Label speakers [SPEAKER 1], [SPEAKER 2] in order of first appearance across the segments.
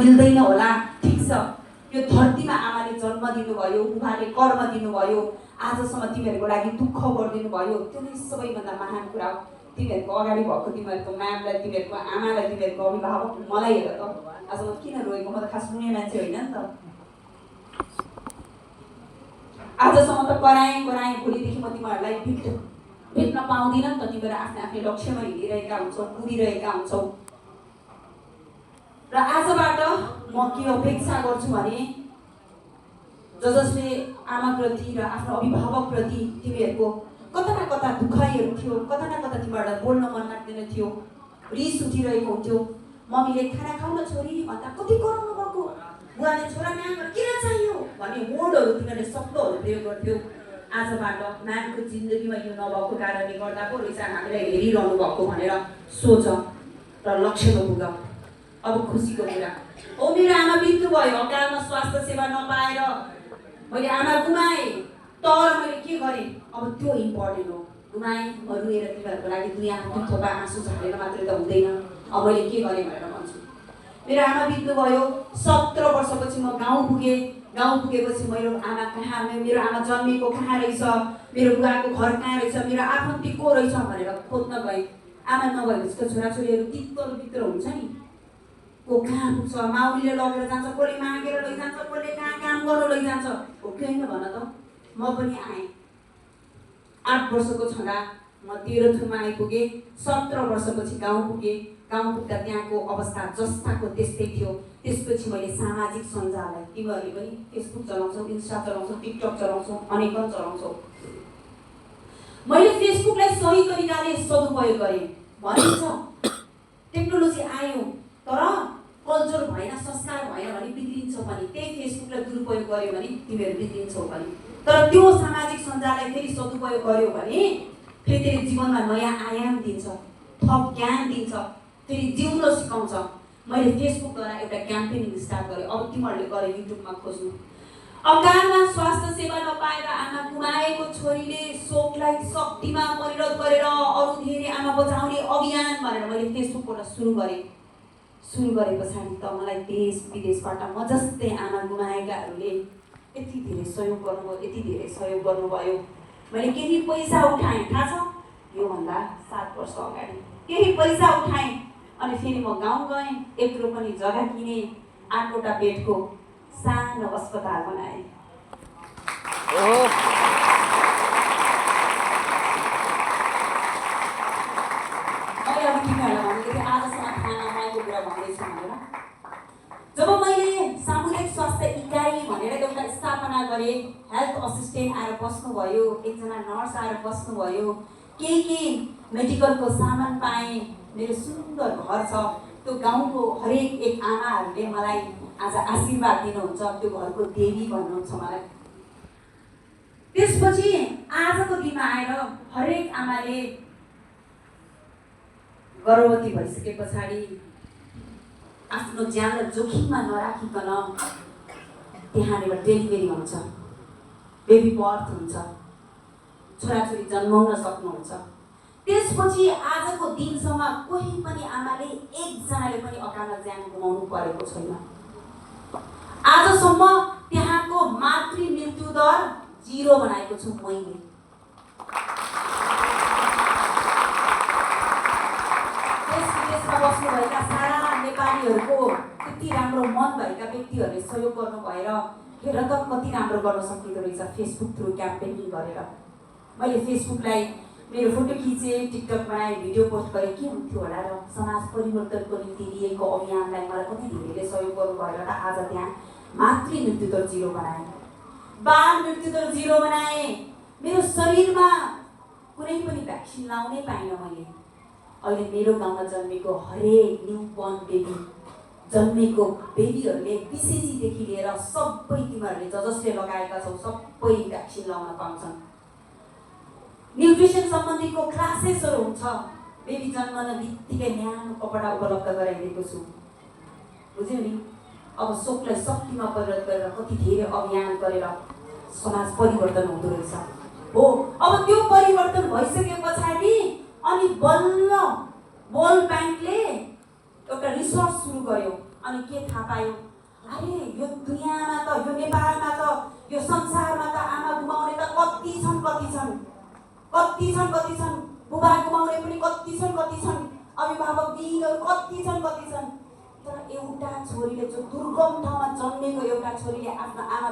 [SPEAKER 1] मिल्दैन होला, ठिक छ, यो धरतीमा आमाले जन्म दिनुभयो, उहाँले कर्म दिनुभयो, आजसम्म तिमीहरूको लागि दुःख गरिदिनु भयो, त्यो नै सबैभन्दा महान कुरा हो। तिमीहरूको अगाडि भएको तिमीहरूको म्यामलाई, तिमीहरूको आमालाई, तिमीहरूको अभिभावक मलाई हेर त, आज म किन रोएको, म त खास रुने मान्छे होइन नि त। आजसम्म त कराएँ, भोलिदेखि म तिमीहरूलाई भेट्न पाउँदिनँ नि त। तिमीहरू आफ्नो लक्ष्यमा हिँडिरहेका हुन्छौ, कुदिरहेका हुन्छौ। र आजबाट म के अपेक्षा गर्छु भने जसले आमाप्रति र आफ्नो अभिभावकप्रति तिमीहरूको कता न कता दुखाइहरू थियो, कता न कता तिमीहरूलाई बोल्न मन लाग्दैन थियो, रिस उठिरहेको हुन्थ्यो, मम्मीले खाना खाउन छोरी भन्दा कति कराउनु भएको, बुवाले छोरा म्याम किन चाहियो भन्ने वर्डहरू तिमीहरूले शब्दहरू प्रयोग गर्थ्यौ। आजबाट म्यामको जिन्दगीमा यो नभएको कारणले गर्दा पो रहेछ हामीलाई हेरिरहनु भएको भनेर सोच र लक्ष्यमा पुग। अब खुसीको कुरा हो, मेरो आमा मृत्यु भयो, अकालमा स्वास्थ्य सेवा नपाएर मैले आमा गुमाएँ, तर मैले के गरेँ, अब त्यो इम्पोर्टेन्ट हो। गुमाएँ, म रुएर तिमीहरूको लागि दुई थोपा आँसु झारेर मात्रै त हुँदैन, अब मैले के गरेँ भनेर भन्छु। मेरो आमा मृत्यु भयो, 17 वर्षपछि म गाउँ पुगेँ। गाउँ पुगेपछि मेरो आमा कहाँ, मेरो आमा जन्मेको कहाँ रहेछ, मेरो बुवाको घर कहाँ रहेछ, मेरो आफन्ती को रहेछ भनेर खोज्न गएँ। आमा नभएपछि त छोराछोरीहरू तित्तर हुन्छ नि, को कहाँ पुग्छ, माउलीले लगेर जान्छ, कसले मागेर लैजान्छ, कसले कहाँ काम गर्न लैजान्छ, हो कि होइन भन त। म पनि आएँ, 8 वर्षको छँदा म तेह्रथुममा आइपुगेँ, 17 वर्षपछि गाउँ पुगेँ। गाउँ पुग्दा त्यहाँको अवस्था जस्ताको त्यस्तै थियो। त्यसपछि मैले सामाजिक सञ्जाललाई, तिमीहरूले पनि फेसबुक चलाउँछौ, इन्स्टा चलाउँछौ, टिकटक चलाउँछौ, अनेकन चलाउँछौ, मैले फेसबुकलाई सही तरिकाले सदुपयोग गरेँ। भनिन्छ टेक्नोलोजी आयो तर कल्चर भएन, संस्कार भएन भने बिग्रिन्छ पनि। त्यही फेसबुकलाई दुरुपयोग गर्यो भने तिमीहरू बिग्रिन्छौ पनि। तर त्यो सामाजिक सञ्जाललाई फेरि सदुपयोग गर्यो भने फेरि तेरो जीवनमा नयाँ आयाम दिन्छ, थप ज्ञान दिन्छ, फेरि जिउन सिकाउँछ। मैले फेसबुकद्वारा एउटा क्याम्पेनिङ स्टार्ट गरेँ। अब तिमीहरूले गएर युट्युबमा खोज्नु, अकालमा स्वास्थ्य सेवा नपाएर आमा गुमाएको छोरीले शोकलाई शक्तिमा परिणत गरेर अरू धेरै आमा बचाउने अभियान भनेर मैले फेसबुकबाट सुरु गरेँ। सुरु गरे पछाडि त मलाई देश विदेशबाट म जस्तै आमा गुमाएकाहरूले यति धेरै सहयोग गर्नुभयो, यति धेरै सहयोग गर्नुभयो। मैले केही पैसा उठाएँ, थाहा छ, योभन्दा 7 वर्ष अगाडि केही पैसा उठाएँ अनि फेरि म गाउँ गएँ, 1 रोपनी जग्गा किनेँ, 8वटा बेडको सानो अस्पताल बनाएँ। मैले अब तिमीहरूलाई भनेको थिएँ आजसम्म खाना माइको कुरा भन्दैछु भनेर। जब मैले सामुदायिक स्वास्थ्य इकाइ भनेर एउटा स्थापना गरेँ, हेल्थ असिस्टेन्ट आएर बस्नुभयो, एकजना नर्स आएर बस्नुभयो, केही मेडिकलको सामान पाएँ, मेरो सुन्दर घर छ। त्यो गाउँको हरेक एक आमाहरूले मलाई आज आशीर्वाद दिनुहुन्छ, त्यो घरको देवी भन्नुहुन्छ मलाई। त्यसपछि आजको दिनमा आएर हरेक आमाले गर्भवती भइसके पछाडि आफ्नो ज्यानलाई जोखिममा नराखिकन त्यहाँनिर डेलिभरी हुन्छ, बेबी बर्थ हुन्छ, छोराछोरी जन्माउन सक्नुहुन्छ। त्यसपछि आजको दिनसम्म कोही पनि आमाले एकजनाले पनि अकालमा ज्यान गुमाउनु परेको छैन। आजसम्म त्यहाँको मातृ मृत्यु दर 0 बनाएको छु मैले। देश-विदेशमा बस्नुभएका सारा नेपालीहरूको त्यति राम्रो मन भएका व्यक्तिहरूले सहयोग गर्नु भएर हेर त कति राम्रो गर्न सकिँदो रहेछ फेसबुक थ्रु क्याम्पेनिङ गरेर। मैले फेसबुकलाई मेरो फोटो खिचेँ, टिकटक बनाएँ, भिडियो पोस्ट गरेँ, के हुन्थ्यो होला र। समाज परिवर्तनको निम्ति लिएको अभियानलाई मलाई कति धेरैले सहयोग गर्नु भएर त आज त्यहाँ मातृ मृत्यु दर 0 बनाएँ, बाल मृत्यु दर 0 बनाएँ। मेरो शरीरमा कुनै पनि भ्याक्सिन लाउनै पाइनँ मैले। अहिले मेरो गाउँमा जन्मेको हरेक न्युबर्न बेबी, जन्मेको बेबीहरूले BCG देखि लिएर सबै तिमीहरूले जसले लगाएका छौ सबै भ्याक्सिन लाउन पाउँछन्। न्युट्रिसन सम्बन्धीको क्लासेसहरू हुन्छ, बेबी जन्मन बित्तिकै न्यानो कपडा उपलब्ध गराइदिएको छु, बुझ्यौ नि। अब शोकलाई शक्तिमा परिणत गरेर कति धेरै अभियान गरेर समाज परिवर्तन हुँदो रहेछ हो। अब त्यो परिवर्तन भइसके पछाडि अनि बल्ल वर्ल्ड ब्याङ्कले एउटा रिसर्च सुरु गर्यो। अनि के थाहा पायो, अरे यो दुनियाँमा त, यो नेपालमा त, यो संसारमा त आमा गुमाउने त कति छन् कति छन्, कति छन् कति छन्, बुबा गुमाउने पनि कति छन्, अभिभावक दिदीहरू कति छन्। तर एउटा छोरीले जो दुर्गम ठाउँमा जन्मेको एउटा छोरीले आफ्नो आमा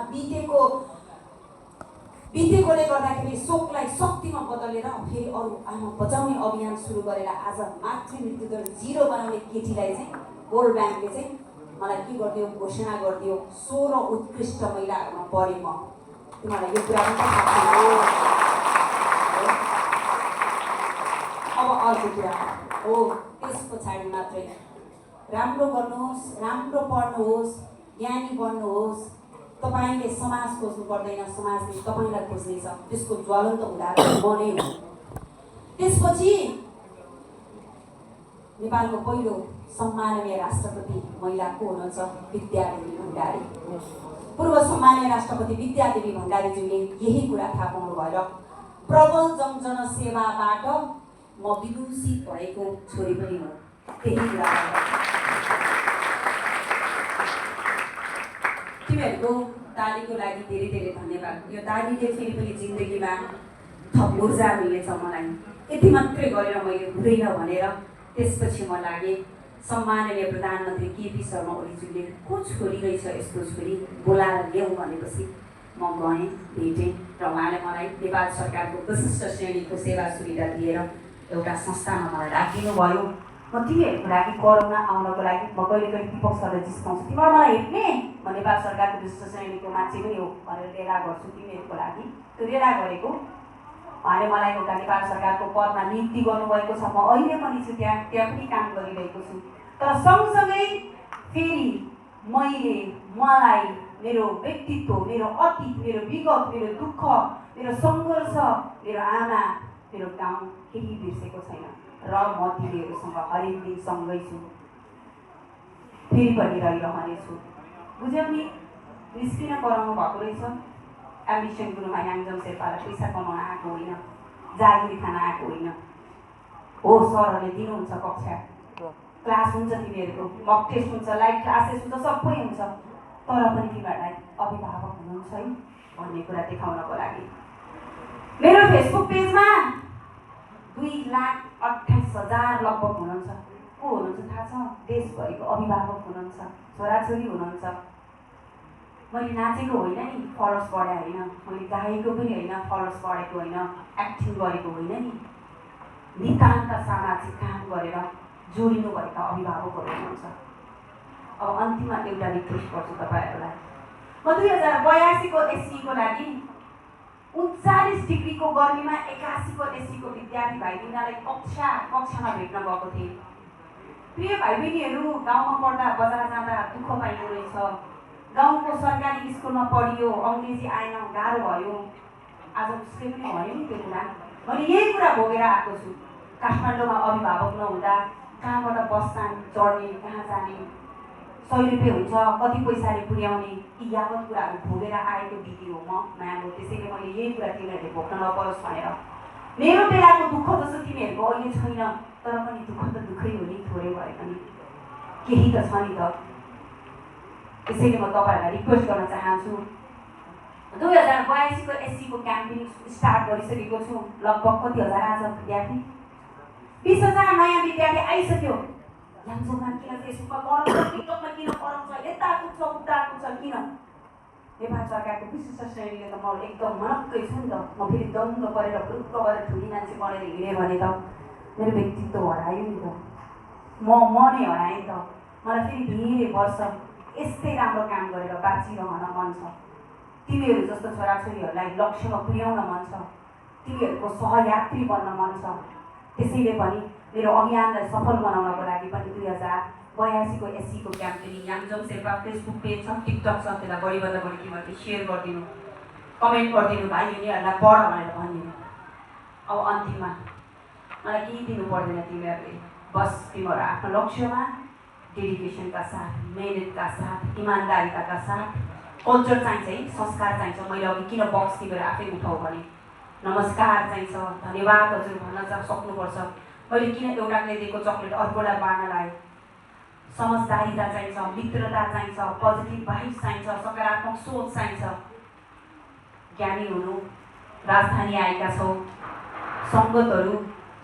[SPEAKER 1] बितेकोले गर्दाखेरि शोकलाई शक्तिमा बदलेर फेरि अरू आमा बचाउने अभियान सुरु गरेर आज मातृ मृत्यु दर 0 बनाउने केटीलाई चाहिँ वर्ल्ड ब्याङ्कले चाहिँ मलाई के गरिदियो, घोषणा गरिदियो 16 उत्कृष्ट महिलाहरूमा परे म। तिमीलाई यो कुरा पनि थाहा छैन। अब अर्को कुरा हो, त्यस पछाडि मात्रै राम्रो गर्नुहोस्, राम्रो पढ्नुहोस्, ज्ञानी बन्नुहोस्। तपाईले समाज खोज्नु पर्दैन, समाजले तपाईलाई खोज्नेछ। त्यसको ज्वलन्त उदाहरण म नै हो। त्यसपछि नेपालको पहिलो सम्माननीय राष्ट्रपति महिला को हुनुहुन्छ? विद्यादेवी भण्डारी। पूर्व सम्माननीय राष्ट्रपति विद्यादेवी भण्डारीज्यूले यही कुरा थाहा पाउनु भयो र प्रबल जनसेवाबाट म विभूषित भएको छोरी पनि हो। त्यही कुरा तिमीहरूको दादीको लागि धेरै धेरै धन्यवाद। यो दादीले फेरि पनि जिन्दगीमा थप ऊर्जा मिलेछ मलाई। यति मात्रै गरेर मैले हुँदैन भनेर त्यसपछि म लागे सम्माननीय प्रधानमन्त्री केपी शर्मा ओलीज्यूले को छोरी रहेछ यस्तो छोरी बोलाएर ल्याऊ भनेपछि म गएँ, भेटेँ र उहाँले मलाई नेपाल सरकारको विशिष्ट श्रेणीको सेवा सुविधा दिएर एउटा संस्थामा मलाई राखिदिनु भयो। म तिमीहरूको लागि कोरोना आउनको लागि म कहिले कहिले दिपक सरले जिस्काउँछु, तिमीहरू मलाई हेर्ने म नेपाल सरकारको विशिष्ट श्रेणीको मान्छे पनि हो भनेर रेला गर्छु तिमीहरूको लागि। त्यो रेला गरेको उहाँले मलाई एउटा नेपाल सरकारको पदमा नियुक्ति गर्नुभएको छ। म अहिले पनि छु त्यहाँ पनि काम गरिरहेको छु। तर सँगसँगै फेरि मलाई मेरो व्यक्तित्व, मेरो अतीत, मेरो विगत, मेरो दुःख, मेरो सङ्घर्ष, मेरो आमा, मेरो गाउँ केही बिर्सेको छैन र म तिमीहरूसँग हरेक दिन सँगै छु, फेरि पनि रहिरहनेछु। बुझ्यौ नि? निस्किन कराउनु भएको रहेछ। एम्बिसन गुरुमा याङजम शेर्पालाई पैसा कमाउन आएको होइन, जागिर खान आएको होइन हो। सरहरूले दिनुहुन्छ कक्षा, क्लास हुन्छ, तिमीहरूको मक टेस्ट हुन्छ, लाइभ क्लासेस हुन्छ, सबै हुन्छ। तर पनि तिमीहरूलाई अभिभावक हुनुहुन्छ है भन्ने कुरा देखाउनको लागि मेरो फेसबुक पेजमा 2,28,000 लगभग हुनुहुन्छ। को हुनुहुन्छ थाहा छ? देशभरिको अभिभावक हुनुहुन्छ, छोराछोरी हुनुहुन्छ। मैले नाचेको होइन नि फलोअर्स बढाए होइन, मैले गाएको पनि होइन फलोअर्स बढेको होइन, एक्टिङ गरेको होइन नि, नितान्त सामाजिक काम गरेर जोडिनु भएका अभिभावकहरू हुनुहुन्छ। अब अन्तिममा एउटा रिक्वेस्ट गर्छु तपाईँहरूलाई। म 2082 को एससीको लागि 39 डिग्रीको गर्मीमा 81 को एससीको विद्यार्थी भाइ बहिनीलाई कक्षामा भेट्न गएको थिएँ। प्रिय भाइ बहिनीहरू, गाउँमा पढ्दा बजार जाँदा दुःख पाइँदो रहेछ। गाउँको सरकारी स्कुलमा पढियो, अङ्ग्रेजी आएन, गाह्रो भयो। आज उसले पनि भन्यो नि त्यो कुरा। मैले यही कुरा भोगेर आएको छु। काठमाडौँमा अभिभावक नहुँदा कहाँबाट बस चढ्ने, कहाँ जाने, 100 रुपियाँ हुन्छ, कति पैसाले पुर्याउने, यी यावत कुराहरू भोगेर आएको दिदी हो म, म्याम हो। त्यसैले मैले यही कुरा तिमीहरूले भोग्न नपरोस् भनेर। मेरो बेलाको दुःख जस्तो तिमीहरूको अहिले छैन, तर पनि दुःख त दुःखै हो नि, थोरै भए पनि केही त छ नि त। त्यसैले म तपाईँहरूलाई रिक्वेस्ट गर्न चाहन्छु। 2082 को एससीको क्याम्पेन स्टार्ट गरिसकेको छु। लगभग कति हजार आज विद्यार्थी? 20,000 नयाँ विद्यार्थी आइसक्यो। याङजममा किन फेसबुकमा गरौँ छ, टिकटकमा किन गरौँ छ, यता कुद्छ उता कुद्छ किन? नेपाल सरकारको विशिष्ट श्रेणीले त म एकदम मनक्कै छु नि त। म फेरि दङ्ग गरेर ग्रुप गरेर ठुली मान्छे बनेर हिँडेँ भने त मेरो व्यक्तित्व हरायो नि त, म नै हराएँ नि त। मलाई फेरि धेरै वर्ष यस्तै राम्रो काम गरेर बाँचिरहन मन छ। तिमीहरू जस्तो छोराछोरीहरूलाई लक्ष्यमा पुर्याउन मन छ, तिमीहरूको सहयात्री बन्न मन छ। त्यसैले पनि मेरो अभियानलाई सफल बनाउनको लागि पनि 2082 को एससीको क्याम्पेनिङ याङजम शेर्पा फेसबुक पेज छ, टिकटक छ, त्यसलाई बढीभन्दा बढी तिमीहरूले सेयर गरिदिनु, कमेन्ट गरिदिनु, भाइ यिनीहरूलाई पढ भनेर भनिदिनु। अब अन्तिममा मलाई केही दिनु पर्दैन तिमीहरूले, बस तिमीहरू आफ्नो लक्ष्यमा डेडिकेसनका साथ, मेहनतका साथ, इमान्दारिताका साथ, कल्चर चाहिन्छ है, संस्कार चाहिन्छ। मैले अघि किन बक्स तिमीहरू आफै उठाऊ भने नमस्कार चाहिन्छ, धन्यवाद हजुर भन्न सक्नुपर्छ। मैले किन एउटाले दिएको चक्लेट अर्कोलाई बाँड्न लाएँ, समझदारीता चाहिन्छ, मित्रता चाहिन्छ, पोजिटिभ भाइब्स चाहिन्छ, सकारात्मक सोच चाहिन्छ। ज्ञानी हुनु, राजधानी आएका छौँ, सङ्गतहरू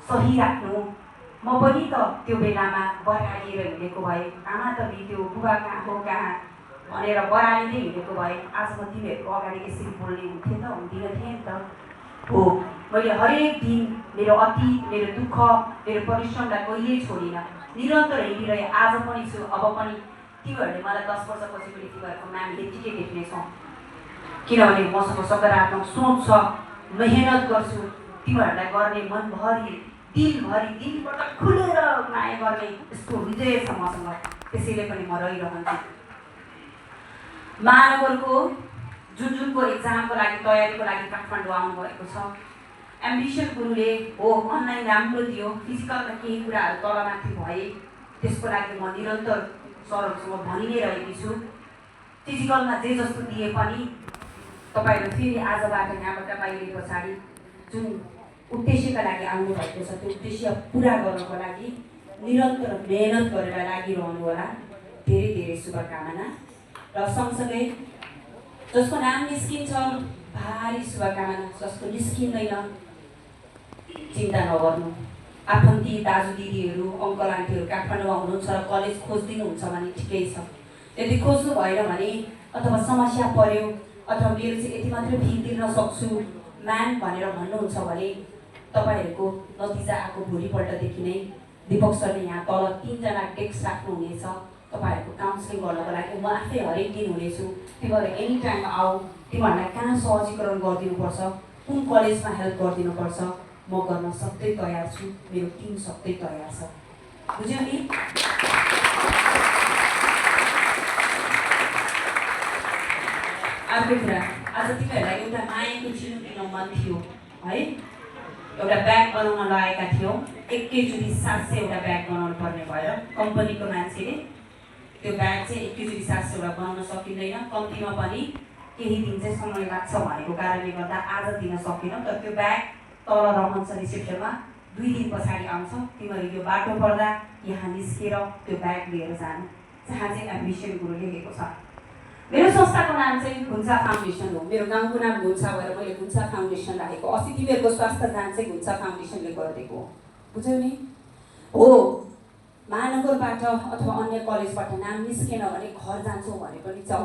[SPEAKER 1] सही राख्नु। म पनि त त्यो बेलामा बरालिएर हिँडेको भए, आमा त बित्यो, बुबा कहाँ हो कहाँ भनेर बरालिँदै हिँडेको भए आज म तिमीहरूको अगाडि यसरी बोल्ने हुन्थेँ त, हुँदिनँ थिएँ नि त। हो, मैले हरेक दिन मेरो अतीत, मेरो दुःख, मेरो परिश्रमलाई कहिल्यै छोडिनँ, निरन्तर हिँडिरहे। आज पनि छु, अब पनि। तिमीहरूले मलाई 10 वर्षपछि पनि तिमीहरूको नाम यत्तिकै देख्नेछौ, किनभने मसँग सकारात्मक सोच छ, मेहनत गर्छु। तिमीहरूलाई गर्ने मनभरि, दिलभरि, दिलबाट खुलेर माया गर्ने यस्तो हृदय छ मसँग, त्यसैले पनि म रहिरहन्छु। महानगरको जुनको एक्जामको लागि तयारीको लागि काठमाडौँ आउनुभएको छ। एम्बिसन गुरुले हो अनलाइन राम्रो दियो, फिजिकलमा केही कुराहरू तलमाथि भए, त्यसको लागि म निरन्तर सरहरूसँग भनि नै रहेकी छु। फिजिकलमा जे जस्तो दिए पनि तपाईँहरू फेरि आजबाट यहाँबाट बाहिर पछाडि जुन उद्देश्यका लागि आउनुभएको छ, त्यो उद्देश्य पुरा गर्नको लागि निरन्तर मेहनत गरेर लागिरहनु होला। धेरै धेरै शुभकामना। र सँगसँगै जसको नाम निस्किन्छ, भारी शुभकामना। जसको निस्किँदैन, चिन्ता नगर्नु। आफन्ती दाजु दिदीहरू, अङ्कल आन्टीहरू काठमाडौँमा हुनुहुन्छ र कलेज खोजिदिनुहुन्छ भने ठिकै छ। यदि खोज्नु भएन भने, अथवा समस्या पर्यो, अथवा मेरो चाहिँ यति मात्रै फी तिर्न सक्छु म्याम भनेर भन्नुहुन्छ भने तपाईँहरूको नतिजा आएको भोलिपल्टदेखि नै दीपक सरले यहाँ तल 3 जना डेस्क राख्नुहुनेछ। तपाईँहरूको काउन्सिलिङ गर्नको लागि म आफै हरेक दिन हुनेछु। तिमीहरू एनी टाइम आऊ, तिमीहरूलाई कहाँ सहजीकरण गरिदिनुपर्छ, कुन कलेजमा हेल्प गरिदिनुपर्छ, म गर्न सक्दै तयार छु। मेरो टिम सक्दै तयार छ। बुझ्यौ नि? अर्को कुरा, आज तिमीहरूलाई एउटा मायाको चिनो दिन मन थियो है। एउटा ब्याग बनाउन लगाएका थियौँ, एकैचोटि 700 वटा ब्याग बनाउनु पर्ने भयो। कम्पनीको मान्छेले त्यो ब्याग चाहिँ एकैचोटि 700 वटा बनाउन सकिँदैन, कम्तीमा पनि केही दिन चाहिँ समय लाग्छ भनेको कारणले गर्दा आज दिन सकेनौँ। तर त्यो ब्याग तल रहन्छ रिसेप्सनमा, 2 दिन पछाडि आउँछ। तिमीहरू यो बाटो पर्दा यहाँ निस्केर त्यो ब्याग लिएर जानु, जहाँ चाहिँ एम्बिसन गुरु लेखेको छ। मेरो संस्थाको नाम चाहिँ घुन्चा फाउन्डेसन हो। मेरो गाउँको नाम घुन्चा भएर मैले घुन्चा फाउन्डेसन राखेको। अस्ति तिमीहरूको स्वास्थ्य जाँच चाहिँ घुन्चा फाउन्डेसनले गरिदिएको हो। बुझ्यौ नि? हो, महानगरबाट अथवा अन्य कलेजबाट नाम निस्केन भने घर जान्छौ भने पनि जाऊ।